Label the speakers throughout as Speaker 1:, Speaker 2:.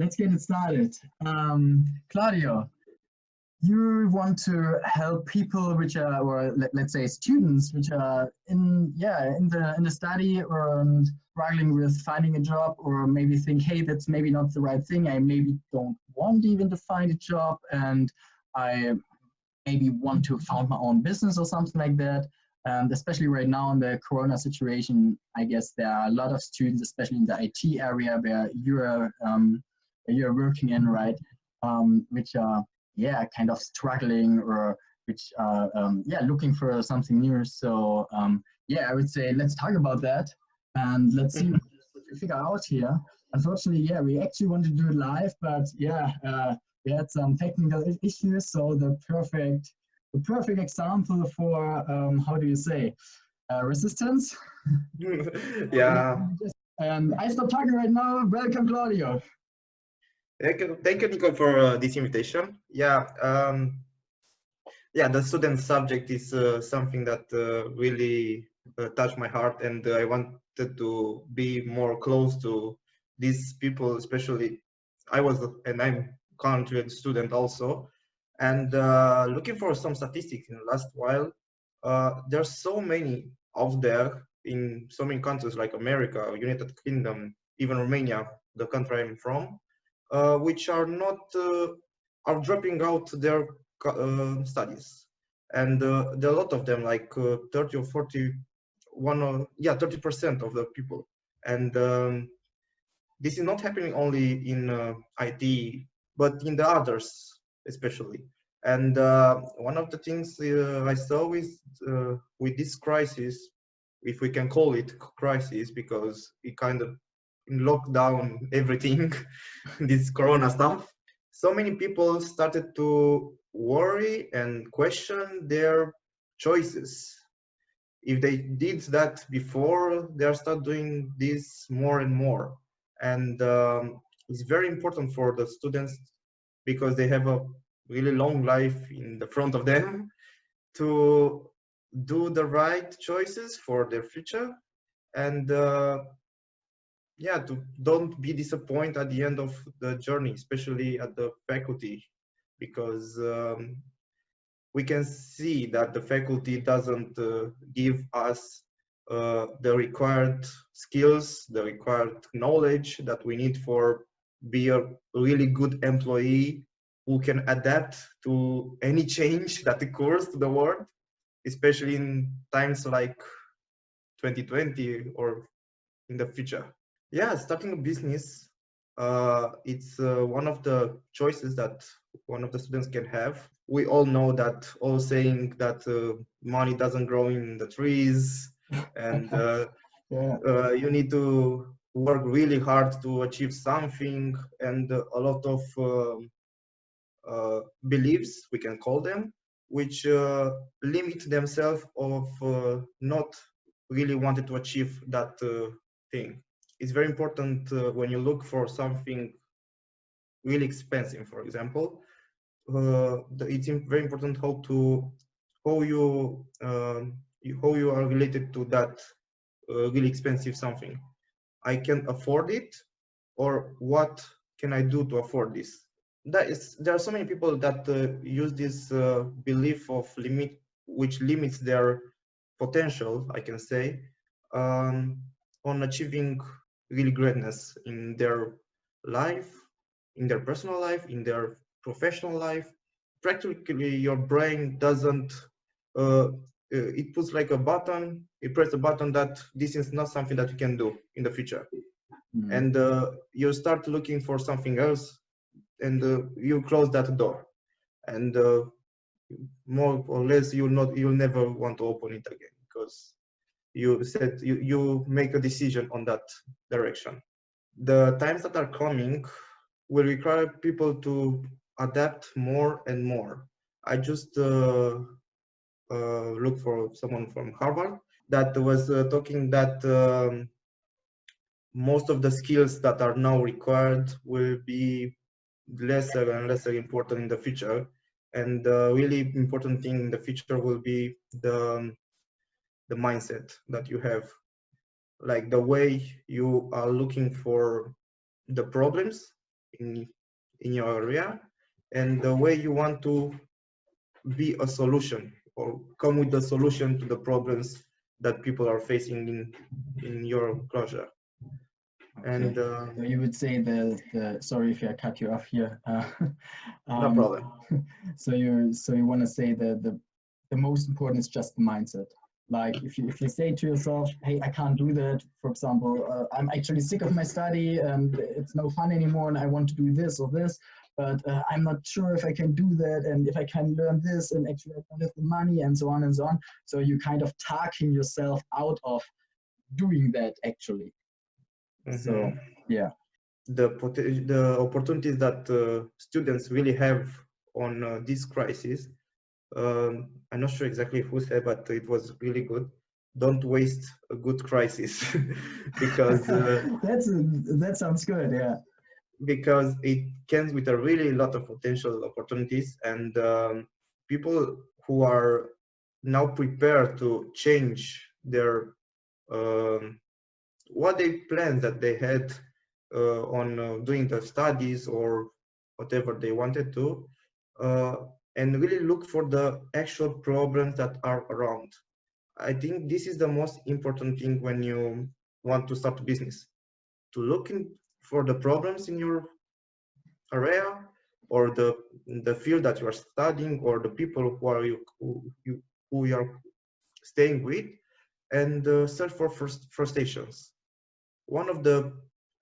Speaker 1: let's get it started. Claudio, you want to help people which are, or let's say students which are in the study or struggling with finding a job, or maybe think, hey, that's maybe not the right thing. I maybe don't want even to find a job, and I maybe want to found my own business or something like that. And especially right now in the Corona situation, I guess there are a lot of students, especially in the IT area where you're working in, right? Which are kind of struggling, or which are looking for something new. So I would say let's talk about that and let's see what we figure out here. Unfortunately, we actually want to do it live, but we had some technical issues. So the perfect example for how do you say resistance.
Speaker 2: Yeah.
Speaker 1: And I stop talking right now. Welcome, Claudio.
Speaker 2: Thank you, Nico, for this invitation. Yeah, the student subject is something that really touched my heart, and I wanted to be more close to these people, especially and I'm currently a student also, and looking for some statistics in the last while. There's so many out there in so many countries like America, United Kingdom, even Romania, the country I'm from, which are not are dropping out their studies, and there are a lot of them, like 30 or 40, 30% of the people, and this is not happening only in IT, but in the others especially. And one of the things I saw is with this crisis, if we can call it crisis, because it kind of locked down everything, this Corona stuff. So many people started to worry and question their choices. If they did that before, they'll start doing this more and more. And it's very important for the students, because they have a really long life in the front of them, to do the right choices for their future, and to don't be disappointed at the end of the journey, especially at the faculty, because we can see that the faculty doesn't give us the required skills, the required knowledge that we need for be a really good employee who can adapt to any change that occurs to the world, especially in times like 2020 or in the future. Yeah, starting a business, it's one of the choices that one of the students can have. We all know that old saying that money doesn't grow in the trees, and you need to work really hard to achieve something, and a lot of beliefs, we can call them, which limit themselves of not really wanted to achieve that thing. It's very important when you look for something really expensive, for example. It's very important how you how you are related to that really expensive something. I can afford it, or what can I do to afford this? There are so many people that use this belief of limit, which limits their potential, I can say, um, on achieving really greatness in their life, in their personal life, in their professional life. Practically, your brain doesn't. It puts like a button. It presses a button that this is not something that you can do in the future, and you start looking for something else, and you close that door, and more or less you'll never want to open it again, because you make a decision on that direction. The times that are coming will require people to adapt more and more. I just looked for someone from Harvard that was talking that most of the skills that are now required will be lesser and lesser important in the future, and the really important thing in the future will be the mindset that you have, like the way you are looking for the problems, in in your area, and the way you want to be a solution or come with a solution to the problems that people are facing in your closure.
Speaker 1: Okay.
Speaker 2: And
Speaker 1: So you would say the sorry if I cut you off here.
Speaker 2: no
Speaker 1: Um,
Speaker 2: problem.
Speaker 1: so you want to say the most important is just the mindset. Like if you say to yourself, hey, I can't do that. For example, I'm actually sick of my study and it's no fun anymore, and I want to do this or this, but I'm not sure if I can do that and if I can learn this, and actually I don't have the money and so on and so on. So you kind of talking yourself out of doing that actually. So
Speaker 2: Mhm.
Speaker 1: yeah.
Speaker 2: The opportunities that students really have on this crisis. I'm not sure exactly who said, but it was really good. Don't waste a good crisis because
Speaker 1: That sounds good. Yeah.
Speaker 2: because it comes with a really lot of potential opportunities, and people who are now prepared to change their um, what they planned that they had on doing the studies or whatever they wanted to, uh, and really look for the actual problems that are around. I think this is the most important thing when you want to start a business, to look for the problems in your area or the field that you are studying or the people who you are staying with, and search for frustrations. One of the,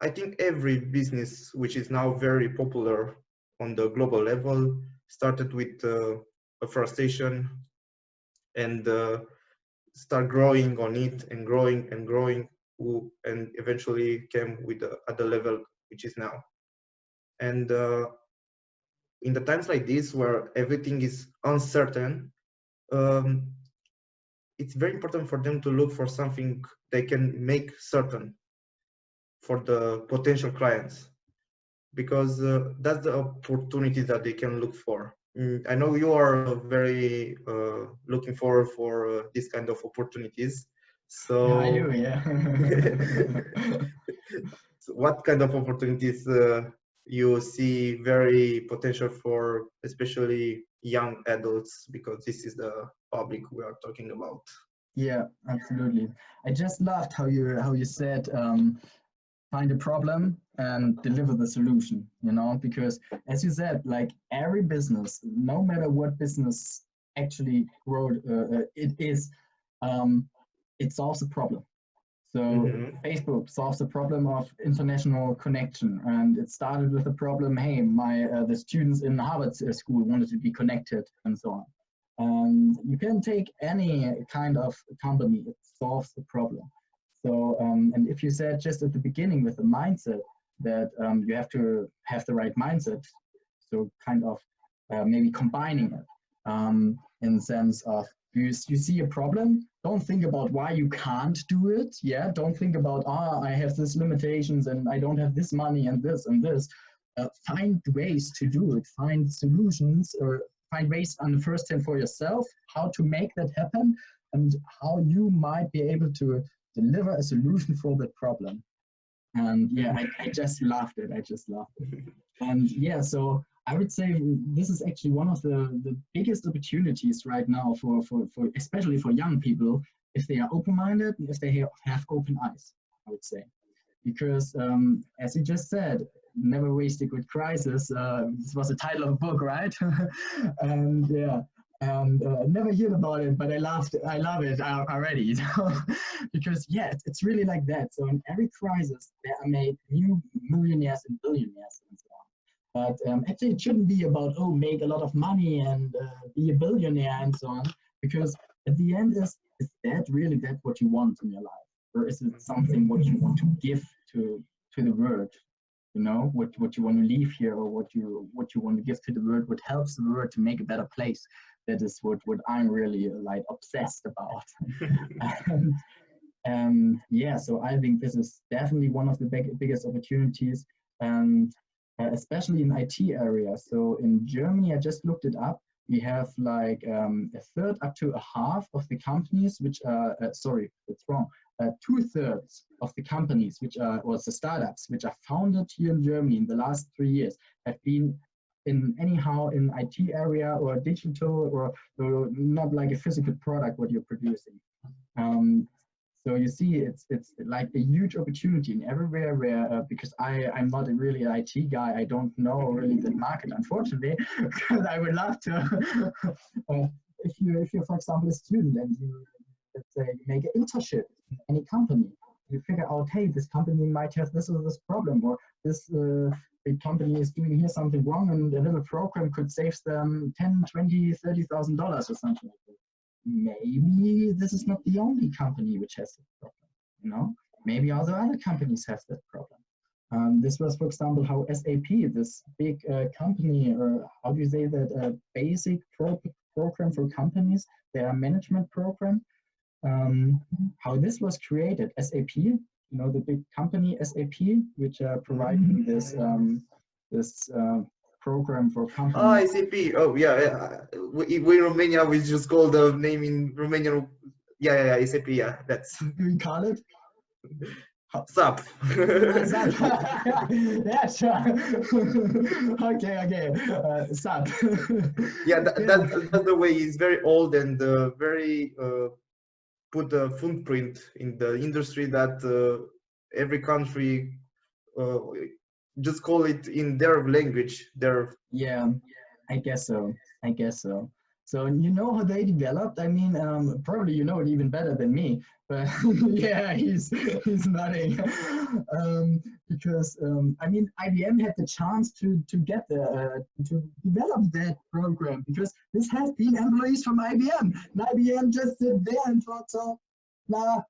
Speaker 2: I think every business which is now very popular on the global level started with a frustration, and start growing on it and growing and growing, and eventually came with at the level which is now. And in the times like this where everything is uncertain, um, it's very important for them to look for something they can make certain for the potential clients, because that's the opportunity that they can look for. I know you are very looking forward for this kind of opportunities.
Speaker 1: Yeah, I
Speaker 2: So,
Speaker 1: do. Yeah.
Speaker 2: so what kind of opportunities you see very potential for, especially young adults, because this is the public we are talking about.
Speaker 1: Yeah, absolutely. I just loved how you said find a problem and deliver the solution. Because as you said, like every business, no matter what business actually grow it is, um, it solves a problem. So
Speaker 2: Hmm.
Speaker 1: Facebook solves the problem of international connection, and it started with the problem. Hey, the students in Harvard school wanted to be connected, and so on. And you can take any kind of company; it solves the problem. So, and if you said just at the beginning with the mindset that you have to have the right mindset, so kind of maybe combining it in the sense of you see a problem, don't think about why you can't do it. Yeah, don't think about I have this limitations and I don't have this money and this and this. Find ways to do it, find solutions, or find ways on the first hand for yourself how to make that happen, and how you might be able to deliver a solution for that problem. And yeah, I just loved it. I just loved it. And yeah, so I would say this is actually one of the biggest opportunities right now for especially for young people, if they are open-minded and if they have open eyes, I would say. Because as you just said, never waste a good crisis. This was the title of a book, right? And yeah, and never heard about it, but I love it already. Because yeah, it's really like that. So in every crisis, there are made new millionaires and billionaires and so on. But actually, it shouldn't be about make a lot of money and be a billionaire and so on. Because at the end, is that really that what you want in your life? Or is it something what you want to give to the world? What you want to leave here, or what you want to give to the world, what helps the world to make a better place. That is what I'm really like obsessed about. And yeah, so I think this is definitely one of the biggest opportunities, and especially in IT area. So in Germany, I just looked it up. we have like a third up to a half of the companies which are, sorry, that's wrong, two-thirds of the companies which are, or the startups which are founded here in Germany in the last 3 years have been in anyhow in IT area or digital or not like a physical product what you're producing. Um, so you see, it's like a huge opportunity in everywhere where because I'm not a really IT guy, I don't know really the market, unfortunately, because I would love to. If you're for example a student and you let's say you make an internship in any company, you figure out, hey, this company might have this or this problem, or this big company is doing here something wrong, and a little program could save them 10, 20, $30,000 or something like that. Maybe this is not the only company which has this problem, you know? Maybe also other companies have that problem. This was, for example, how SAP, this big company, or how do you say that, basic program for companies, their management program, how this was created. SAP, you know, the big company SAP, which providing this program for companies.
Speaker 2: SAP. Oh, yeah, yeah. We in Romania, we just call the name in Romanian. Yeah, yeah, SAP. Yeah, that's
Speaker 1: Do we call it?
Speaker 2: SAP.
Speaker 1: SAP. Yeah, sure. Okay. SAP.
Speaker 2: Yeah, that's the way. It's very old and very put a footprint in the industry that every country uh, just call it in their language. Their
Speaker 1: Yeah, I guess so. I guess so. So you know how they developed? I mean, probably you know it even better than me. But yeah, he's nodding. Because I mean, IBM had the chance to get the to develop that program because this has been employees from IBM. And IBM just sit there and thought, so, nah,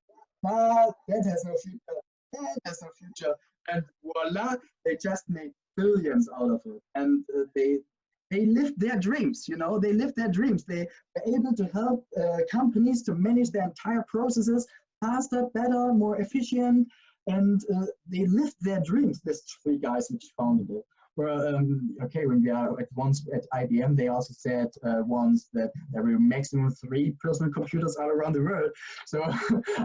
Speaker 1: that has no future. That has no future. And voila, they just made billions out of it, and they lived their dreams. You know, they lived their dreams. They were able to help companies to manage their entire processes faster, better, more efficient, and they lived their dreams. These three guys which founded it. Well, okay, when we are at once at IBM, they also said once that there were maximum 3 personal computers all around the world. So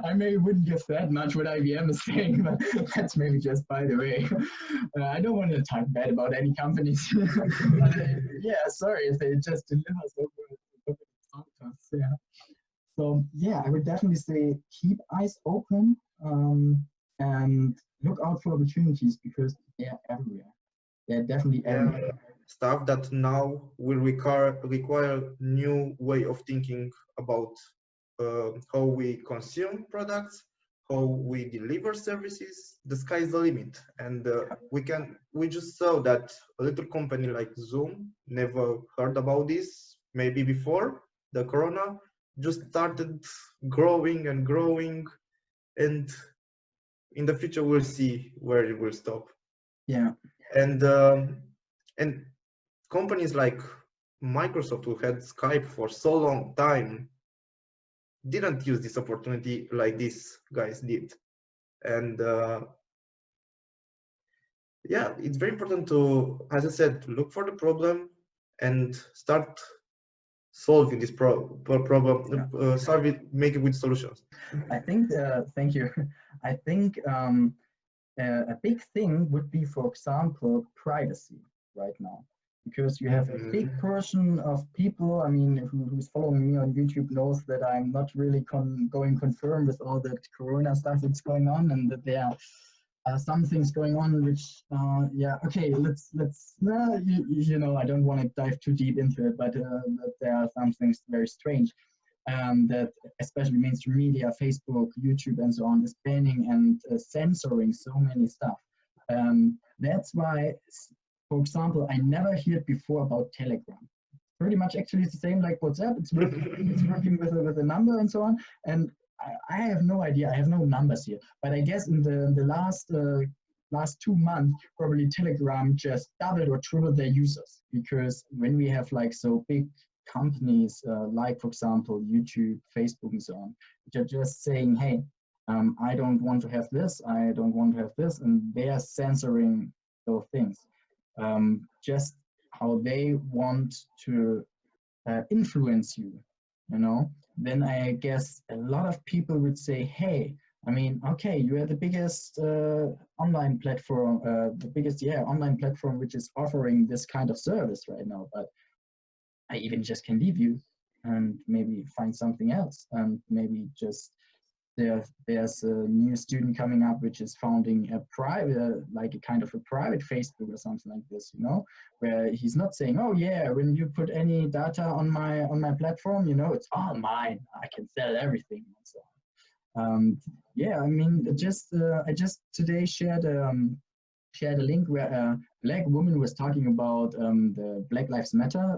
Speaker 1: I maybe wouldn't give that much what IBM is saying, but that's maybe just by the way. I don't want to talk bad about any companies. Yeah, sorry if they just deliver so good. Yeah. So yeah, I would definitely say keep eyes open and look out for opportunities because they're everywhere. They're definitely everywhere.
Speaker 2: stuff that now will require new way of thinking about how we consume products, how we deliver services. The sky is the limit, and we just saw that a little company like Zoom never heard about this maybe before the Corona, just started growing and growing, and in the future we'll see where it will stop.
Speaker 1: Yeah.
Speaker 2: And companies like Microsoft, who had Skype for so long time, didn't use this opportunity like these guys did. And yeah, it's very important to, as I said, look for the problem and start solving this problem, solve it, make it with solutions.
Speaker 1: I think, thank you. I think a big thing would be, for example, privacy right now. Because you have a big portion of people, I mean, who's following me on YouTube knows that I'm not really going confirm with all the Corona stuff that's going on, and that there are some things going on which, yeah, okay, let's you know, I don't want to dive too deep into it, but there are some things very strange. That especially mainstream media, Facebook, YouTube, and so on, is banning and censoring so many stuff. That's why, for example, I never heard before about Telegram. Pretty much actually it's the same like WhatsApp. It's working with a number and so on. And I have no idea. I have no numbers here. But I guess in the last 2 months, probably Telegram just doubled or tripled their users, because when we have like so big companies like, for example, YouTube, Facebook, and so on, which are just saying, hey, I don't want to have this, I don't want to have this, and they are censoring those things. Just how they want to influence you, you know, then I guess a lot of people would say, hey, I mean, okay, you are the biggest online platform, the biggest, yeah, online platform which is offering this kind of service right now, but I even just can leave you and maybe find something else, and maybe just there's a new student coming up which is founding a private, like a kind of a private Facebook or something like this, you know, where he's not saying, oh yeah, when you put any data on my platform, you know, it's all mine, I can sell everything and so on. Yeah, I mean, I just today shared a link where a black woman was talking about the Black Lives Matter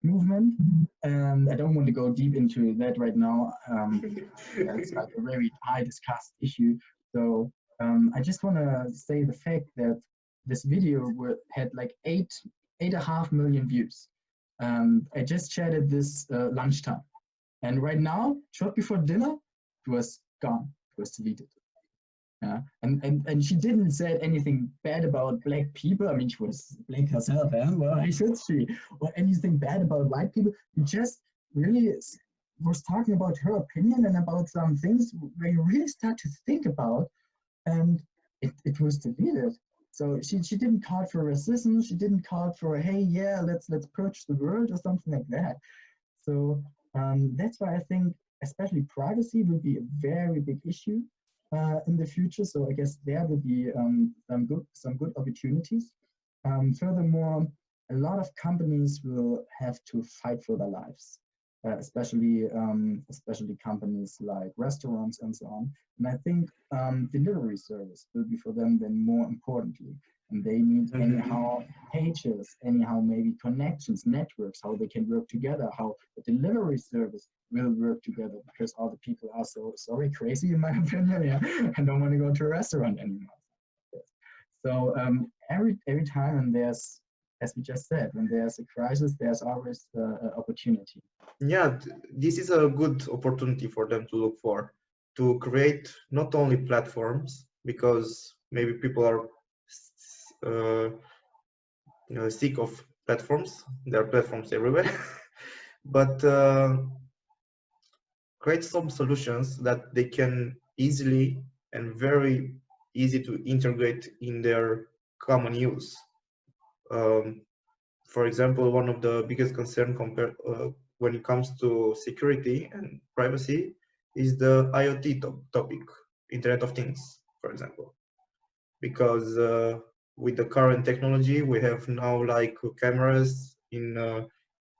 Speaker 1: movement. And I don't want to go deep into that right now. That's like a very high discussed issue. So I just want to say the fact that this video had like 8.5 million views. I just shared it this lunchtime. And right now, short before dinner, it was gone. It was deleted. Yeah. And she didn't say anything bad about black people. I mean, she was black herself, yeah? Well, why should she? Or anything bad about white people. She just really was talking about her opinion and about some things where you really start to think about, and it was deleted. So she didn't call for racism. She didn't call for, hey, yeah, let's purge the world or something like that. So that's why I think especially privacy will be a very big issue in the future. So I guess there will be some good opportunities. Furthermore, a lot of companies will have to fight for their lives, especially companies like restaurants and so on. And I think delivery service will be for them then more importantly. And they need anyhow pages, anyhow maybe connections, networks, how they can work together, how the delivery service will work together, because all the people are so sorry crazy in my opinion, yeah, and don't want to go to a restaurant anymore. So every time, and there's, as we just said, when there's a crisis, there's always an opportunity.
Speaker 2: Yeah, this is a good opportunity for them to look for, to create not only platforms, because maybe people are sick of platforms. There are platforms everywhere, but create some solutions that they can easily and very easy to integrate in their common use. For example, one of the biggest concern when it comes to security and privacy is the IoT topic, Internet of Things, for example, because with the current technology, we have now like cameras in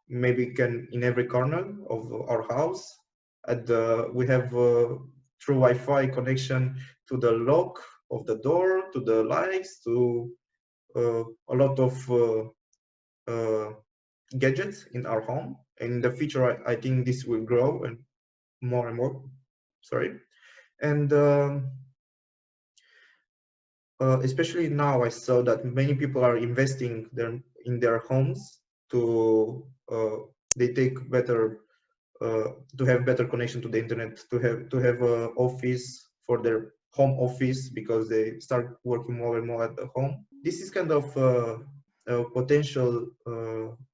Speaker 2: maybe can in every corner of our house. And we have through Wi-Fi connection to the lock of the door, to the lights, to a lot of gadgets in our home. And in the future, I think this will grow and more. Sorry, and especially now, I saw that many people are investing in their homes to they take better to have better connection to the internet, to have a office for their home office, because they start working more and more at the home. This is kind of a potential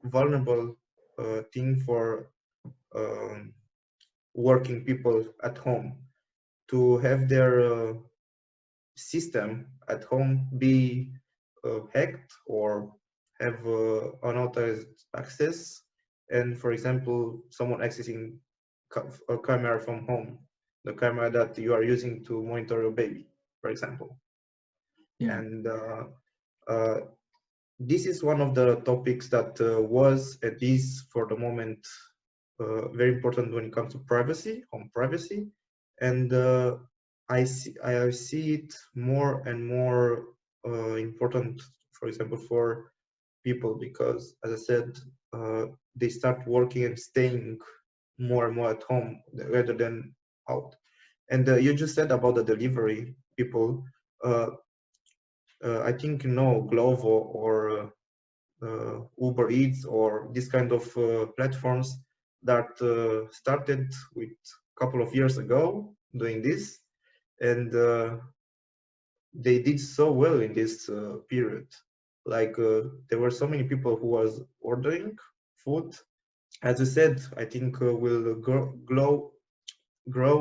Speaker 2: vulnerable thing for um, working people at home, to have their system at home be hacked or have unauthorized access, and for example someone accessing a camera from home, the camera that you are using to monitor your baby, for example.
Speaker 1: Yeah.
Speaker 2: And uh, this is one of the topics that was, at least for the moment, very important when it comes to privacy, home privacy. And I see it more and more important, for example, for people, because, as I said, they start working and staying more and more at home rather than out. And you just said about the delivery people. I think you know Glovo or Uber Eats or this kind of platforms that started with a couple of years ago doing this, and they did so well in this period. Like there were so many people who was ordering food, as you said, I think will grow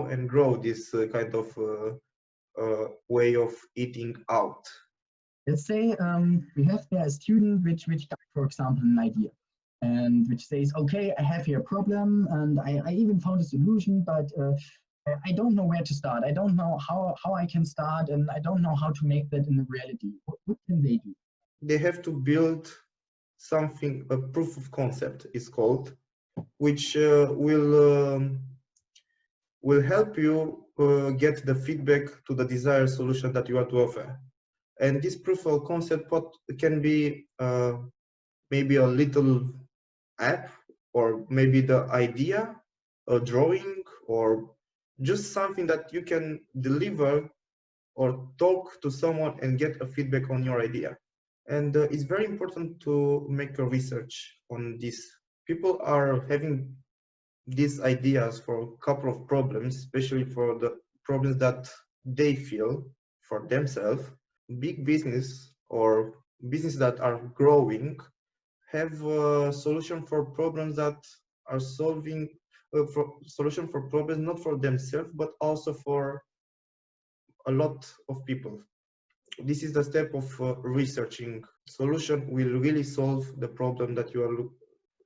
Speaker 2: and grow this kind of way of eating out.
Speaker 1: Let's say we have there a student which got, for example, an idea, and which says, okay, I have here a problem, and I even found a solution, but I don't know where to start. I don't know how I can start, and I don't know how to make that in reality. What can they do?
Speaker 2: They have to build something, a proof of concept is called, which will help you get the feedback to the desired solution that you want to offer. And this proof of concept can be maybe a little app, or maybe the idea, a drawing, or just something that you can deliver or talk to someone and get a feedback on your idea. And it's very important to make a research on this. People are having these ideas for a couple of problems, especially for the problems that they feel for themselves. Big business or business that are growing have a solution for problems that are solving for solution for problems not for themselves but also for a lot of people. This is the step of researching solution will really solve the problem that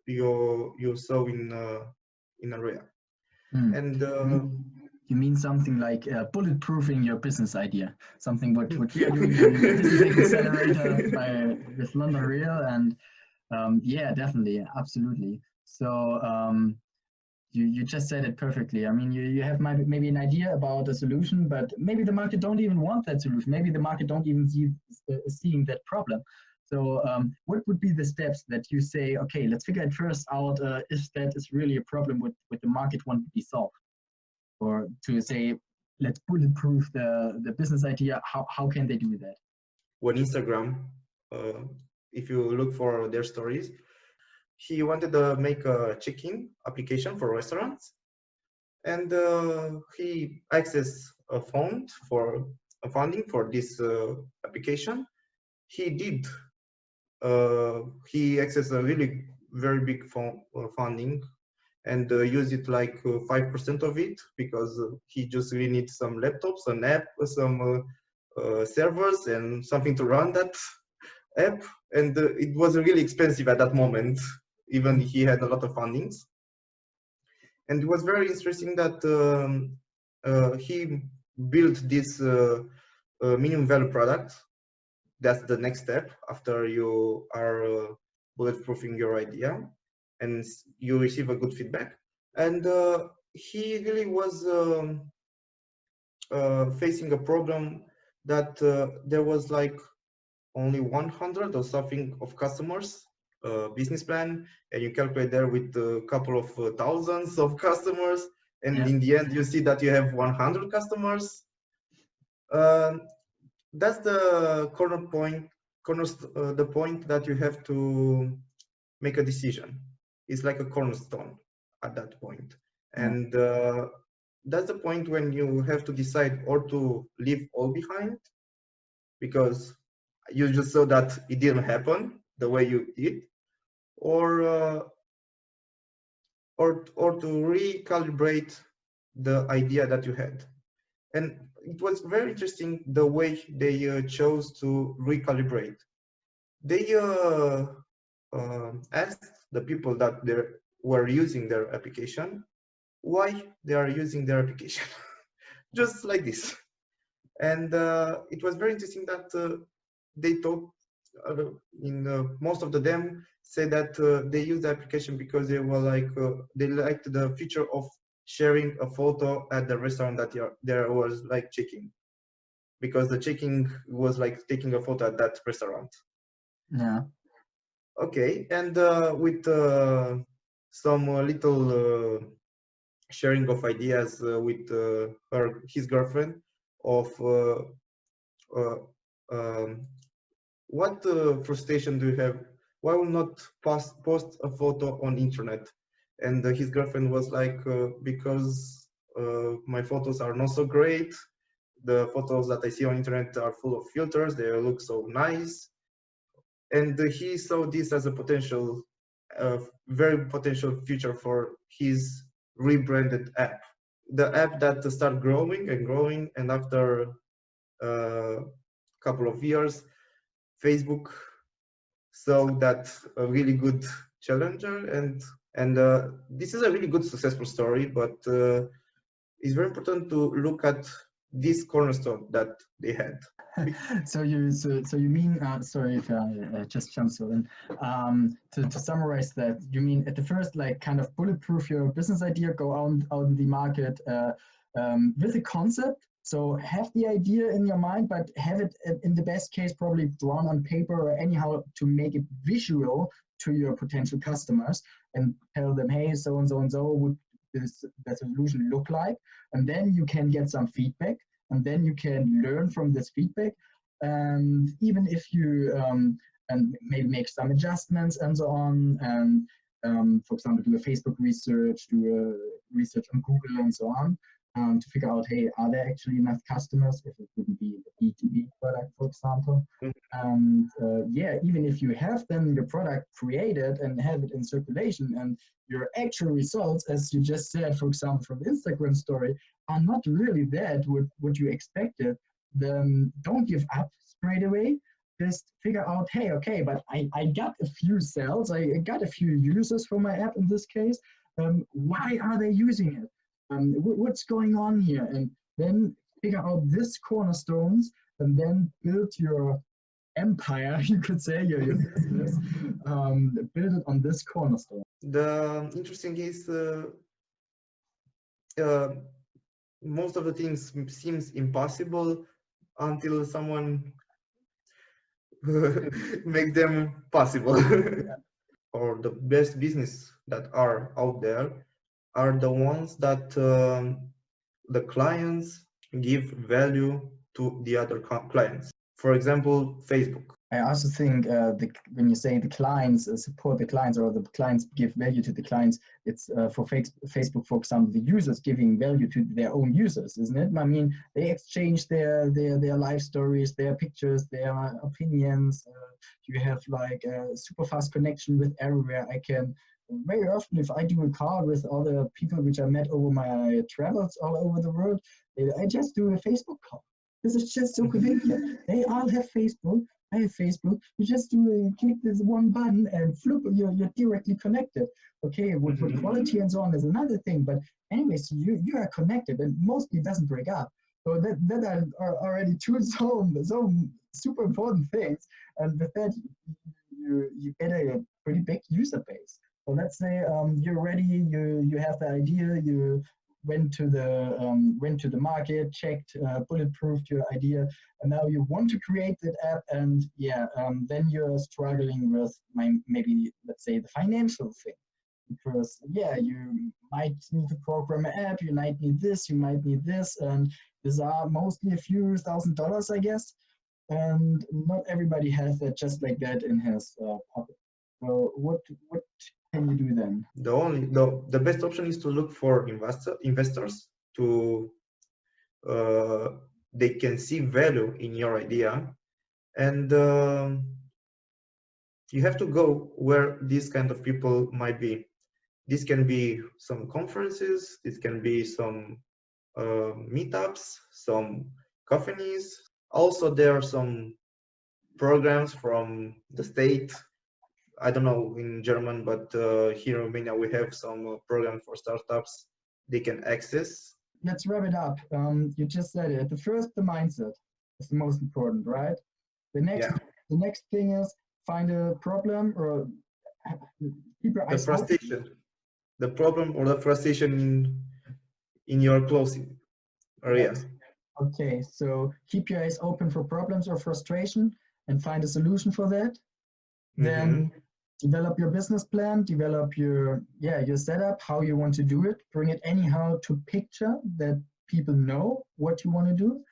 Speaker 2: you saw in area. And
Speaker 1: you mean something like bulletproofing your business idea, something what we are doing in Business Accelerator with London Real, and yeah, definitely, absolutely. So you just said it perfectly. I mean, you have maybe an idea about a solution, but maybe the market don't even want that solution. Maybe the market don't even seeing that problem. So what would be the steps that you say, okay, let's figure it first out if that is really a problem with the market want to be solved? Or to say, let's bulletproof the business idea, how can they do that?
Speaker 2: When Instagram, if you look for their stories, he wanted to make a check-in application for restaurants, and he accessed a fund for a funding for this application. He did. He accessed a really very big funding and use it like 5% of it because he just really needs some laptops, an app, some servers, and something to run that app. And it was really expensive at that moment. Even he had a lot of fundings. And it was very interesting that he built this minimum value product. That's the next step after you are bulletproofing your idea and you receive a good feedback. And he really was facing a problem that there was like only 100 or something of customers business plan, and you calculate there with a couple of thousands of customers, and
Speaker 1: Yeah.
Speaker 2: in the end you see that you have 100 customers. That's the the point that you have to make a decision. It's like a cornerstone at that point. And that's the point when you have to decide or to leave all behind, because you just saw that it didn't happen the way you did, or to recalibrate the idea that you had. And it was very interesting the way they chose to recalibrate. They asked the people that were using their application why they are using their application, just like this. And it was very interesting that they thought, most of them say that they use the application because they were like they liked the feature of sharing a photo at the restaurant that there was like checking, because the checking was like taking a photo at that restaurant.
Speaker 1: Yeah.
Speaker 2: Okay, and with some little sharing of ideas with his girlfriend of uh, um, what frustration do you have? Why will not post a photo on internet? And his girlfriend was like, because my photos are not so great. The photos that I see on internet are full of filters. They look so nice. And he saw this as a potential a very potential future for his rebranded app. The app that start growing and growing, and after a couple of years, Facebook saw that a really good challenger, and this is a really good successful story. But it's very important to look at this cornerstone that they had.
Speaker 1: So you mean sorry if I just jumped so in to summarize that, you mean at the first, like, kind of bulletproof your business idea, go out in the market with a concept. So have the idea in your mind, but have it in the best case probably drawn on paper or anyhow to make it visual to your potential customers, and tell them, hey, so and so and so would the solution look like, and then you can get some feedback, and then you can learn from this feedback. And even if you and maybe make some adjustments and so on, and for example, do a Facebook research, do a research on Google and so on, to figure out, hey, are there actually enough customers if it wouldn't be a B2B product, for example. And yeah, even if you have then your product created and have it in circulation, and your actual results, as you just said, for example, from the Instagram story, are not really that what you expected, then don't give up straight away. Just figure out, hey, okay, but I got a few sales, I got a few users for my app in this case. Why are they using it? What's going on here? And then figure out this cornerstones, and then build your empire, you could say, your business, build it on this cornerstone.
Speaker 2: The interesting is most of the things seems impossible until someone make them possible. Or the best business that are out there are the ones that the clients give value to the other clients. For example, Facebook.
Speaker 1: I also think when you say the clients support the clients, or the clients give value to the clients, it's for Facebook, for example, the users giving value to their own users, isn't it? I mean, they exchange their life stories, their pictures, their opinions. You have like a super fast connection with everywhere. I can very often, if I do a call with all the people which I met over my travels all over the world, I just do a Facebook call. This is just so convenient. They all have Facebook. I have Facebook. You just click this one button and flip, you're directly connected. Okay, with quality and so on is another thing. But anyways, you are connected, and mostly doesn't break up. So that are already two so super important things. And with that, you get a pretty big user base. So let's say you're ready. You have the idea. You went to the market, checked, bulletproofed your idea, and now you want to create that app. And yeah, then you're struggling with maybe, let's say, the financial thing, because yeah, you might need to program an app, you might need this, you might need this, and these are mostly a few $1,000s, I guess, and not everybody has that just like that in his pocket. So what can you do then?
Speaker 2: The best option is to look for investors to they can see value in your idea, and you have to go where these kind of people might be. This can be some conferences, this can be some meetups, some coffees. Also, there are some programs from the state. I don't know in German, but here in Romania we have some program for startups they can access.
Speaker 1: Let's wrap it up. You just said it. The first, the mindset is the most important, right? The next thing is find a problem, or keep your eyes open.
Speaker 2: The problem or the frustration in your closing area.
Speaker 1: Yes. Okay, so keep your eyes open for problems or frustration and find a solution for that. Then develop your business plan, develop your setup, how you want to do it, bring it anyhow to picture that people know what you want to do.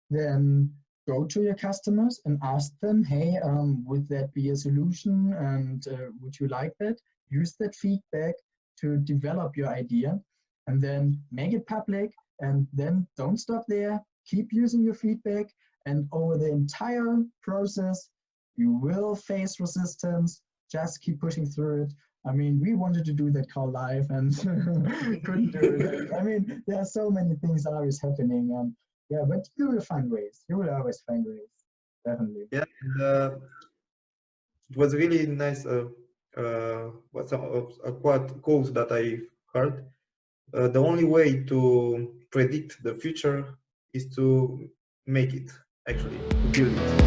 Speaker 1: Then go to your customers and ask them, hey, would that be a solution, and would you like that? Use that feedback to develop your idea, and then make it public, and then don't stop there. Keep using your feedback, and over the entire process, you will face resistance. Just keep pushing through it, I mean, we wanted to do that call live and couldn't do it. I mean, there are so many things always happening, and yeah, but you will find ways. You will always find ways, definitely.
Speaker 2: Yeah, and, it was really nice. What some of quite quotes that I heard. The only way to predict the future is to make it, actually, to build it.